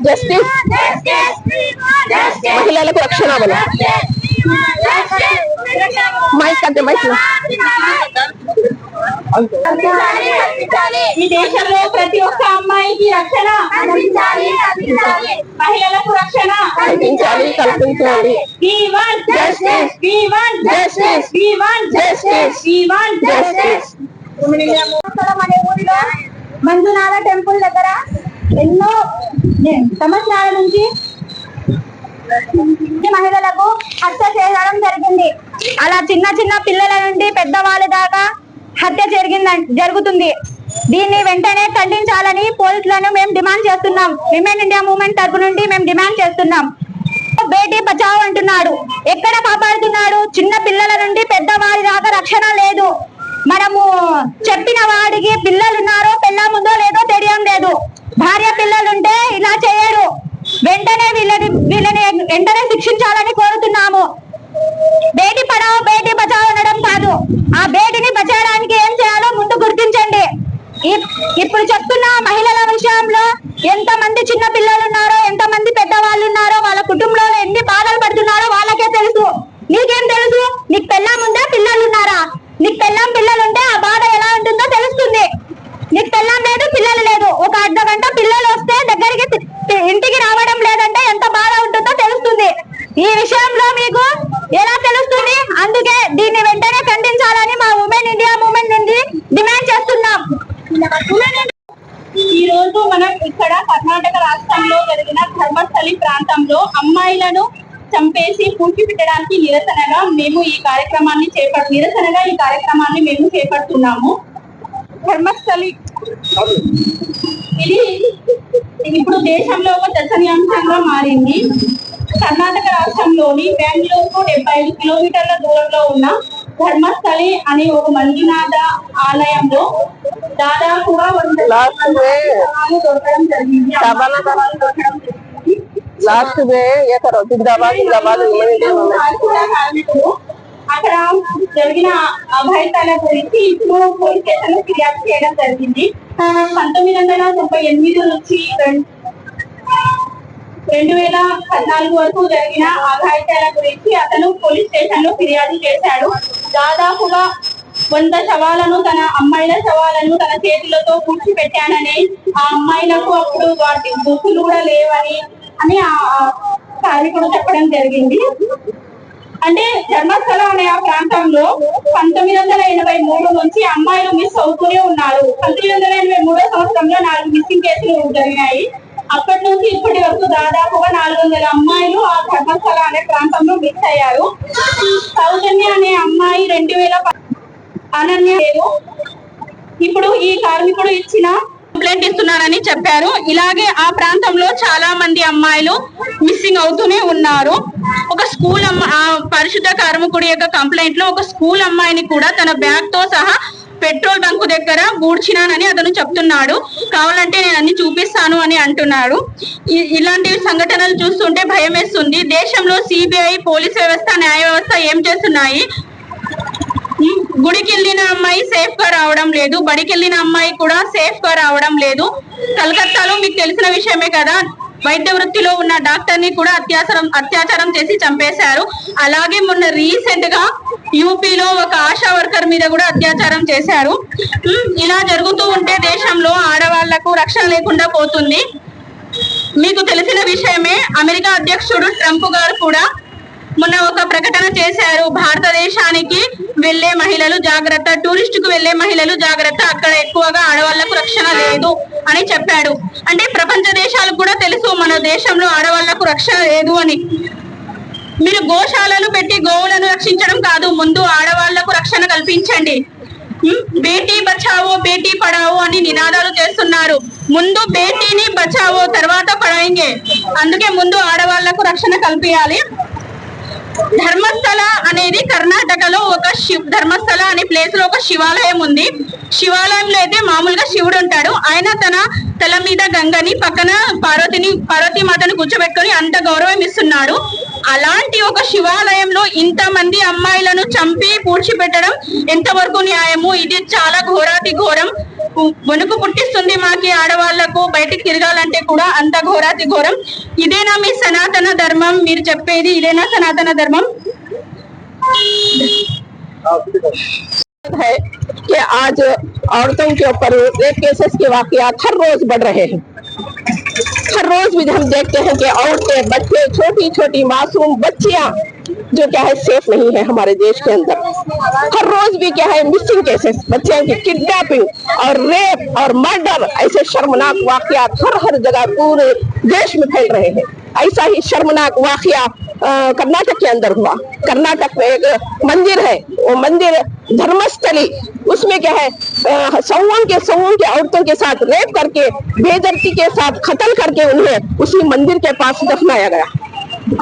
Justice మహిళలకు రక్షణ బలం మైక్ అంటే మైక్ ఈ దేశంలో ప్రతి ఒక్క అమ్మాయికి రక్షణ మహిళలకు రక్షణ కల్పించాలి కల్పించాలి. We want justice. We want justice. We want justice. We want justice. అనే ఊరిలో మంజునాథ టెంపుల్ దగ్గర ఎన్నో సంవత్సరాల నుంచి మహిళలకు హత్య చేయడం జరిగింది. అలా చిన్న చిన్న పిల్లల నుండి పెద్దవాళ్ళ దాకా హత్య జరుగుతుంది. దీన్ని వెంటనే ఖండించాలని పోలీసులను మేము డిమాండ్ చేస్తున్నాం. విమెన్ ఇండియా మూవ్మెంట్ తరపు నుండి మేము డిమాండ్ చేస్తున్నాం. బేటీ బచావ్ అంటున్నాడు, ఎక్కడ కాపాడుతున్నాడు? చిన్న పిల్లల నుండి పెద్దవారి దాకా రక్షణ లేదు. మనము చెప్పిన వాడికి పిల్లలు ఉన్నారో పెళ్ళాముందో లేదో తెలియడం లేదు. భార్య పిల్లలుంటే ఇలా చేయరు. వెంటనే వీళ్ళని వెంటనే శిక్షించాలని కోరుతున్నాము. బేటీ పడావో బేటీ బచావో అనడం కాదు, ఆ బేటీని బచాయడానికి ఏం చేయాలో ముందు గుర్తించండి. ఇప్పుడు చెప్తున్న మహిళల విషయంలో ఎంత మంది చిన్న పిల్లలు ఉన్నారో, ఎంత మంది పెద్దవాళ్ళు ఉన్నారో, వాళ్ళ కుటుంబంలో ఎన్ని బాధలు పడుతున్నారో వాళ్ళకే తెలుసు. నీకేం తెలుసు? నీకు పెళ్ళాం ఉందా, పిల్లలు ఉన్నారా? నీకు పెళ్ళాం పిల్లలు ఉంటే ఆ బాధ ఎలా ఉంటుందో తెలుస్తుంది. నీకు పెళ్ళాం లేదు, పిల్లలు లేదు, ఒక అర్ధ గంట పిల్లలు వస్తే దగ్గరికి ఇంటికి రావడం లేదంటే ఎంత బాధ ఉంటుందో తెలుస్తుంది. ఈ విషయంలో మీకు ఎలా తెలుస్తుంది? అందుకే దీన్ని వెంటనే ఖండించాలని మా ఉమెన్ ఇండియా మూవ్మెంట్ నుండి డిమాండ్ చేస్తున్నాం. ఈ రోజు మనం ఇక్కడ కర్ణాటక రాష్ట్రంలో జరిగిన ధర్మస్థలి ప్రాంతంలో అమ్మాయిలను చంపేసి పూడ్చి పెట్టడానికి నిరసనగా ఈ కార్యక్రమాన్ని చేపడుతున్నాము. ధర్మస్థలి ఇది ఇప్పుడు దేశంలో ఒక చర్చనీయాంశంగా మారింది. కర్ణాటక రాష్ట్రంలోని బెంగళూరుకు 75 కిలోమీటర్ల దూరంలో ఉన్న ధర్మస్థలి అనే ఒక మంజునాథ ఆలయంలో దాదాపుగా 100 దొరకడం జరిగింది. అక్కడ జరిగిన అఘాయితాల గురించి ఇప్పుడు పోలీస్ స్టేషన్ లో ఫిర్యాదు చేయడం జరిగింది. 1998 నుంచి 2014 వరకు జరిగిన అఘాయితాల గురించి అతను పోలీస్ స్టేషన్ లో ఫిర్యాదు చేశాడు. దాదాపుగా 100 శవాలను, తన అమ్మాయిల శవాలను తన చేతులతో పూడ్చిపెట్టానని, ఆ అమ్మాయిలకు అప్పుడు వాటి దుస్తులు కూడా లేవని ఆ కార్మికుడు చెప్పడం జరిగింది. అంటే ధర్మస్థల అనే ఆ ప్రాంతంలో 1983 నుంచి అమ్మాయిలు మిస్ అవుతూనే ఉన్నారు. 1983 సంవత్సరంలో 4 మిస్సింగ్ కేసులు జరిగాయి. అప్పటి నుంచి ఇప్పటి వరకు దాదాపుగా 400 అమ్మాయిలు ఆ ధర్మస్థల అనే ప్రాంతంలో మిస్ అయ్యారు. సౌజన్య అనే అమ్మాయి 2000 అనన్య ఇప్పుడు ఈ కార్మికుడు ఇచ్చిన కంప్లైంట్ ఇస్తున్నారని చెప్పారు. ఇలాగే ఆ ప్రాంతంలో చాలా మంది అమ్మాయిలు మిస్సింగ్ అవుతూనే ఉన్నారు. ఒక స్కూల్ పరిశుద్ధ కార్మికుడి యొక్క కంప్లైంట్ లో ఒక స్కూల్ అమ్మాయిని కూడా తన బ్యాగ్ తో సహా పెట్రోల్ బంకు దగ్గర బూడ్చినానని అతను చెప్తున్నాడు. కావాలంటే నేను అన్ని చూపిస్తాను అని అంటున్నాడు. ఇలాంటి సంఘటనలు చూస్తుంటే భయం వేస్తుంది. దేశంలో సిబిఐ, పోలీస్ వ్యవస్థ, న్యాయ వ్యవస్థ ఏం చేస్తున్నాయి? గుడికి వెళ్ళిన అమ్మాయి సేఫ్ గా రావడం లేదు, బడికి వెళ్ళిన అమ్మాయి కూడా సేఫ్ గా రావడం లేదు. కలకత్తాలో మీకు తెలిసిన విషయమే కదా, వైద్య వృత్తిలో ఉన్న డాక్టర్ ని కూడా అత్యాచారం చేసి చంపేశారు. అలాగే మొన్న రీసెంట్ గా యూపీలో ఒక ఆశా వర్కర్ మీద కూడా అత్యాచారం చేశారు. ఇలా జరుగుతూ ఉంటే దేశంలో ఆడవాళ్లకు రక్షణ లేకుండా పోతుంది. మీకు తెలిసిన విషయమే, అమెరికా అధ్యక్షుడు ట్రంప్ గారు కూడా మొన్న ఒక ప్రకటన చేశారు. భారతదేశానికి వెళ్లే మహిళలు జాగ్రత్త, టూరిస్ట్ కు వెళ్లే మహిళలు జాగ్రత్త, అక్కడ ఎక్కువగా ఆడవాళ్లకు రక్షణ లేదు అని చెప్పాడు. అంటే ప్రపంచ దేశాలకు కూడా తెలుసు మన దేశంలో ఆడవాళ్లకు రక్షణ లేదు అని. మీరు గోశాలలు పెట్టి గోవులను రక్షించడం కాదు, ముందు ఆడవాళ్లకు రక్షణ కల్పించండి. బేటీ బచావో బేటీ పడావో అని నినాదాలు చేస్తున్నారు. ముందు బేటీని బచావో, తర్వాత పడాయింగే. అందుకే ముందు ఆడవాళ్లకు రక్షణ కల్పించాలి. ధర్మస్థల అనేది కర్ణాటకలో ఒక ధర్మస్థల అనే ప్లేస్ లో ఒక శివాలయం ఉంది. శివాలయంలో అయితే మామూలుగా శివుడు ఉంటాడు. ఆయన తన తల మీద గంగని, పక్కన పార్వతీ మాతను కూర్చోబెట్టుకొని అంత గౌరవం ఇస్తున్నాడు. అలాంటి ఒక శివాలయంలో ఇంతమంది అమ్మాయిలను చంపి పూడ్చిపెట్టడం ఎంతవరకు న్యాయము? ఇది చాలా ఘోరాతి ఘోరం. వణుకు పుట్టిస్తుంది మాకి ఆడవాళ్లకు బయటికి తిరగాలంటే కూడా అంత ఘోరాతి ఘోరం. ఇదేనా మీ సనాతన ధర్మం? మీరు చెప్పేది ఇదేనా సనాతన ధర్మం? है कि आज औरतों के ऊपर रेप केसेस के वाकयात हर रोज बढ़ रहे हैं. हर रोज भी हम देखते हैं कि औरतें, बच्चे, छोटी छोटी मासूम बच्चियां जो क्या है सेफ नहीं है हमारे देश के अंदर. हर रोज भी क्या है मिसिंग केसेस, बच्चों की किडनैपिंग और रेप और मर्डर, ऐसे शर्मनाक वाकयात हर जगह पूरे देश में फैल रहे हैं. ऐसा ही शर्मनाक वाकया कर्नाटक के अंदर हुआ. कर्नाटक में एक मंदिर है, वो मंदिर धर्मस्थली, उसमें क्या है सौवन के औरतों के साथ रेप करके बेइज्जती के साथ कत्ल करके उन्हें उसी मंदिर के पास दफनाया गया.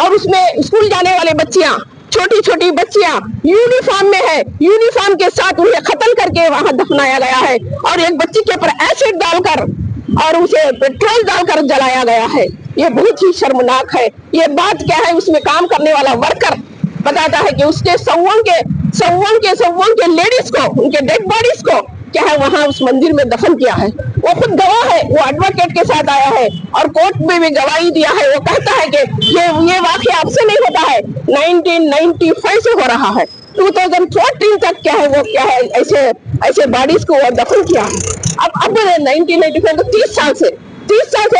और उसमें स्कूल जाने वाले बच्चियां, छोटी छोटी बच्चियां यूनिफॉर्म में है, यूनिफॉर्म के साथ उन्हें कत्ल करके वहां दफनाया गया है. और एक बच्ची के ऊपर एसिड डालकर और उसे पेट्रोल डालकर जलाया गया है. ये बहुत ही शर्मनाक है. ये बात क्या है, उसमें काम करने वाला वर्कर बताता है कि उसके सौवन के लेडीज को, उनके डेड बॉडीज को क्या है वहां उस मंदिर में दफन किया है. वो खुद गवाह है, वो एडवोकेट के साथ आया है और कोर्ट में भी गवाही दिया है. वो कहता है कि ये वाकया अब से नहीं होता है, 1995 से हो रहा है. 2014 तक क्या है वो क्या है ऐसे बॉडीज को दफन किया. अब 1995 तो 30 साल से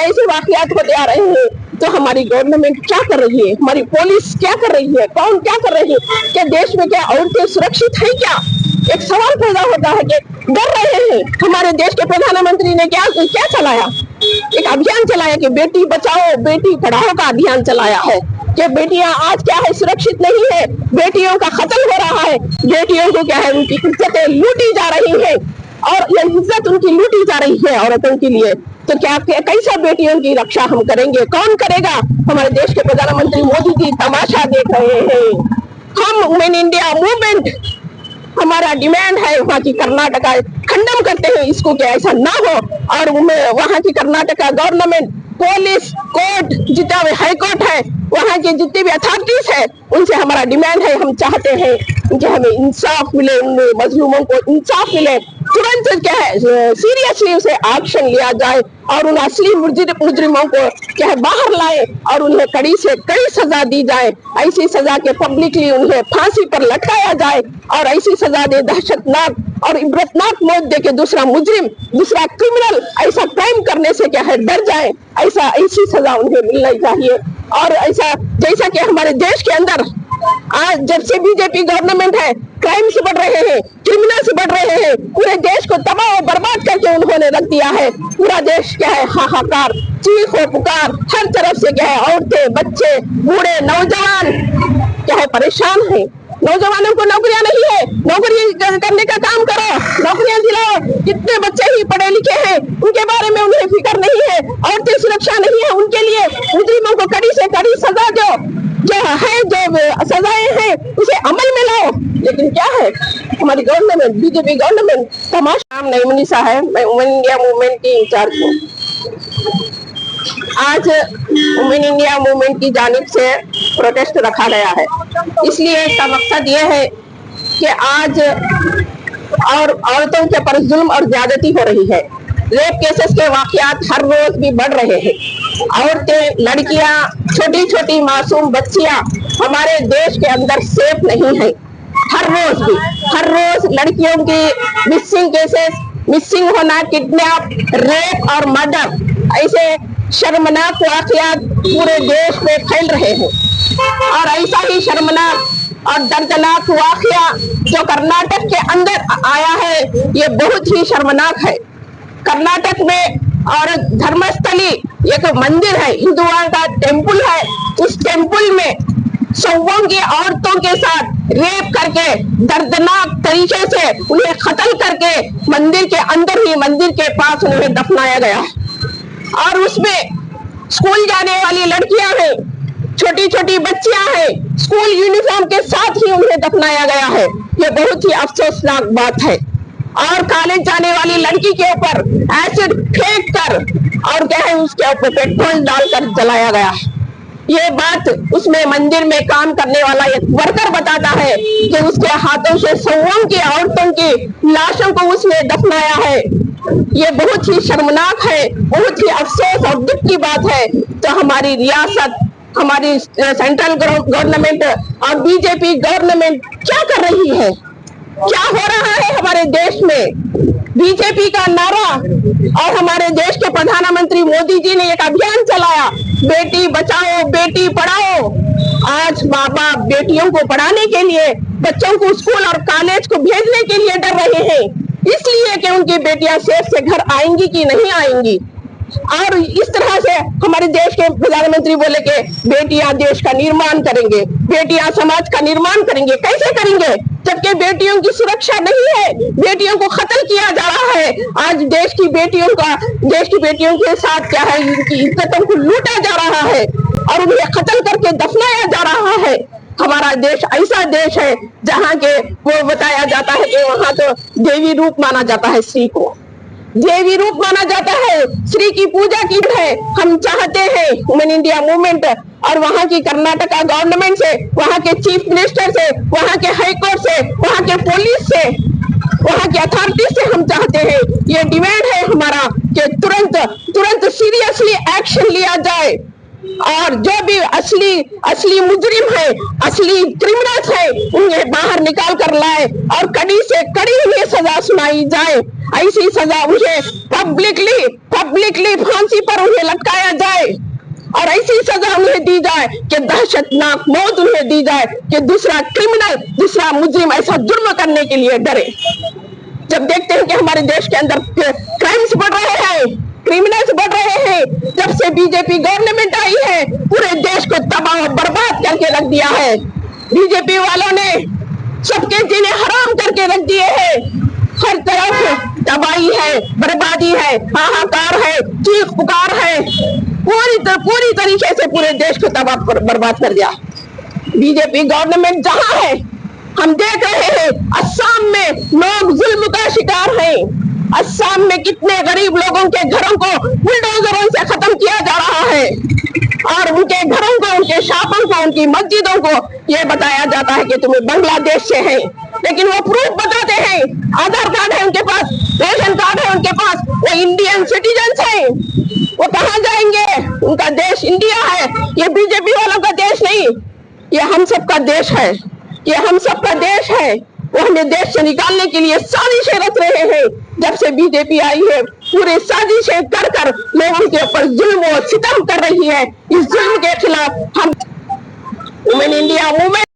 ऐसे वाकयात होते आ रहे हैं. तो हमारी गवर्नमेंट क्या कर रही है, हमारी पुलिस क्या कर रही है, कौन क्या कर रही है? क्या देश में क्या औरतें सुरक्षित है? क्या एक सवाल पैदा होता है कि डर रहे हैं. हमारे देश के प्रधानमंत्री ने क्या चलाया, एक अभियान चलाया कि बेटी बचाओ बेटी पढ़ाओ का अभियान चलाया है कि बेटियां आज क्या है सुरक्षित नहीं है, बेटियों का कत्ल हो रहा है, बेटियों को क्या है उनकी इज्जतें लूटी जा रही है और ये इज्जत उनकी लूटी जा रही है औरतों के लिए. तो क्या कैसा बेटियों की रक्षा हम करेंगे, कौन करेगा? हमारे देश के प्रधानमंत्री मोदी जी तमाशा देख रहे हैं. हम वुमेन इंडिया मूवमेंट, हमारा डिमांड है वहाँ की कर्नाटका खंडन करते हैं इसको कि ऐसा ना हो. और वहाँ की कर्नाटका गवर्नमेंट, पुलिस, कोर्ट, जितना भी हाई कोर्ट है, वहाँ के जितने भी अथॉरिटीज है, उनसे हमारा डिमांड है, हम चाहते हैं कि हमें इंसाफ मिले, उन मजलूमों को इंसाफ मिले. तुरंत क्या है सीरियसली उसे एक्शन लिया जाए और उन असली मुजरिमों को क्या है बाहर लाए और उन्हें कड़ी से कड़ी सजा दी जाए. ऐसी सजा के पब्लिकली उन्हें फांसी पर लटकाया जाए और ऐसी सजा दे, दहशतनाक और इबरतनाक मौत दे के दूसरा मुजरिम, दूसरा क्रिमिनल ऐसा क्राइम करने से क्या है डर जाए. ऐसी सजा उन्हें मिलनी चाहिए. और ऐसा जैसा कि हमारे देश के अंदर आज जब से बीजेपी गवर्नमेंट है, क्राइम से बढ़ रहे हैं, क्रिमिनल से बढ़ रहे हैं, पूरे देश को तबाह और बर्बाद करके उन्होंने रख दिया है. पूरा देश क्या है हाहाकार, चीखो पुकार, हर तरफ से क्या है औरतें, बच्चे, बूढ़े, नौजवान क्या है परेशान है. नौजवानों को नौकरियां नहीं है, नौकरी करने का काम करो, नौकरियां दिलाओ. कितने बच्चे ही पढ़े लिखे हैं, उनके बारे में उन्हें फिक्र नहीं है. औरतें सुरक्षा नहीं है उनके लिए. मुजरिमों को कड़ी से कड़ी सजा दो, जो सजाएं हैं उसे अमल में लाओ. लेकिन क्या है हमारी गवर्नमेंट, बीजेपी गवर्नमेंट तमाशा. नाम नईमुनिसा है, मैं वुमेन इंडिया मूवमेंट की इंचार्ज हूँ. आज वुमेन इंडिया मूवमेंट की जानिब से प्रोटेस्ट रखा गया है. इसलिए इसका मकसद ये है कि आज और औरतों के पर जुल्म और ज्यादती हो रही है. रेप केसेस के वाकयात हर रोज भी बढ़ रहे हैं. औरतें, लड़कियां, छोटी छोटी मासूम बच्चियां हमारे देश के अंदर सेफ नहीं है. हर रोज लड़कियों की मिसिंग केसेस, मिसिंग होना, किडनैप, रेप और मर्डर, ऐसे शर्मनाक वाकयात पूरे देश में फैल रहे हैं. और ऐसा ही शर्मनाक और दर्दनाक वाकया जो कर्नाटक के अंदर आया है, ये बहुत ही शर्मनाक है. कर्नाटक में और धर्मस्थली एक मंदिर है, हिंदुओं का टेम्पल है. उस टेम्पल में सौवन की औरतों के साथ रेप करके दर्दनाक तरीके से उन्हें कत्ल करके मंदिर के अंदर ही मंदिर के पास उन्हें दफनाया गया है. और उसमें स्कूल जाने वाली लड़कियां हैं, छोटी छोटी बच्चियां हैं, स्कूल यूनिफॉर्म के साथ ही उन्हें दफनाया गया है. ये बहुत ही अफसोसनाक बात है. और कॉलेज जाने वाली लड़की के ऊपर एसिड फेंक कर और क्या है उसके ऊपर पेट्रोल डालकर जलाया गया है. ये बात उसमें मंदिर में काम करने वाला एक वर्कर बताता है कि उसके हाथों से सौवन की औरतों की लाशों को उसने दफनाया है. ये बहुत ही शर्मनाक है, बहुत ही अफसोस और दुख की बात है। तो हमारी रियासत, हमारी सेंट्रल गवर्नमेंट और बीजेपी गवर्नमेंट क्या कर रही है, क्या हो रहा है हमारे देश में। बीजेपी का नारा और हमारे देश के प्रधानमंत्री मोदी जी ने एक अभियान चलाया, बेटी बचाओ बेटी पढ़ाओ। आज माँ बाप बेटियों को पढ़ाने के लिए, बच्चों को स्कूल और कॉलेज को भेजने के लिए डर रहे हैं, इसलिए कि उनकी बेटियां सेफ से घर आएंगी कि नहीं आएंगी। और इस तरह से हमारे देश के प्रधानमंत्री बोले कि बेटियां देश का निर्माण करेंगे, बेटियां समाज का निर्माण करेंगे। कैसे करेंगे जबकि बेटियों की सुरक्षा नहीं है, बेटियों को कत्ल किया जा रहा है। आज देश की बेटियों के साथ क्या है, उनकी इज्जतों को लूटा जा रहा है और उन्हें कत्ल करके दफनाया जा रहा है। हमारा देश ऐसा देश है जहाँ के वो बताया जाता है कि वहाँ तो देवी रूप माना जाता है, स्त्री को देवी रूप माना जाता है, स्त्री की पूजा की है। हम चाहते हैं वुमेन इंडिया मूवमेंट और वहाँ की कर्नाटका गवर्नमेंट से, वहाँ के चीफ मिनिस्टर से, वहाँ के हाई कोर्ट से, वहाँ के पुलिस से, वहाँ के अथॉरिटी से हम चाहते हैं, ये डिमांड है हमारा कि तुरंत सीरियसली एक्शन लिया जाए और जो भी असली मुजरिम है, असली क्रिमिनल्स है, उन्हें बाहर निकाल कर लाए और कड़ी से कड़ी उन्हें सजा सुनाई जाए। ऐसी सजा उन्हें पब्लिकली फांसी पर उन्हें लटकाया जाए और ऐसी सजा उन्हें दी जाए कि दहशतनाक मौत उन्हें दी जाए कि दूसरा क्रिमिनल, दूसरा मुजरिम ऐसा जुर्म करने के लिए डरे। जब देखते हैं कि हमारे देश के अंदर क्राइम्स बढ़ रहे हैं, क्रिमिनल्स बढ़ रहे हैं, जब से बीजेपी गवर्नमेंट आई है पूरे देश को तबाह बर्बाद करके रख दिया है। बीजेपी वालों ने सबके जीने हराम करके रख दिए हैं। हर तरफ तबाही है, बर्बादी है, हाहाकार है, चीख पुकार है, पूरी तरीके से पूरे देश को तबाह बर्बाद कर दिया। बीजेपी गवर्नमेंट जहां है, हम देख रहे हैं असम में लोग जुल्म का शिकार हैं। असम में कितने गरीब लोगों के घरों को बुलडोजरों से खत्म किया जा रहा है और उनके घरों को, उनके शापों को, उनकी मस्जिदों को ये बताया जाता है कि तुम्हें बांग्लादेश से है, लेकिन वो प्रूफ बताते हैं, आधार कार्ड है उनके पास, रेशन कार्ड है उनके पास, वो इंडियन सिटीजन्स हैं। वो कहाँ जाएंगे? उनका देश इंडिया है, ये बीजेपी वालों का देश नहीं, ये हम सबका देश है, ये हम सबका देश है। वो हमें देश से निकालने के लिए साजिशें रच रहे हैं। जब से बीजेपी आई है पूरे साजिशें कर लोगों के ऊपर जुल्म और सितम कर रही है। इस जुल्म के खिलाफ हम वुमेन इंडिया मूवमेंट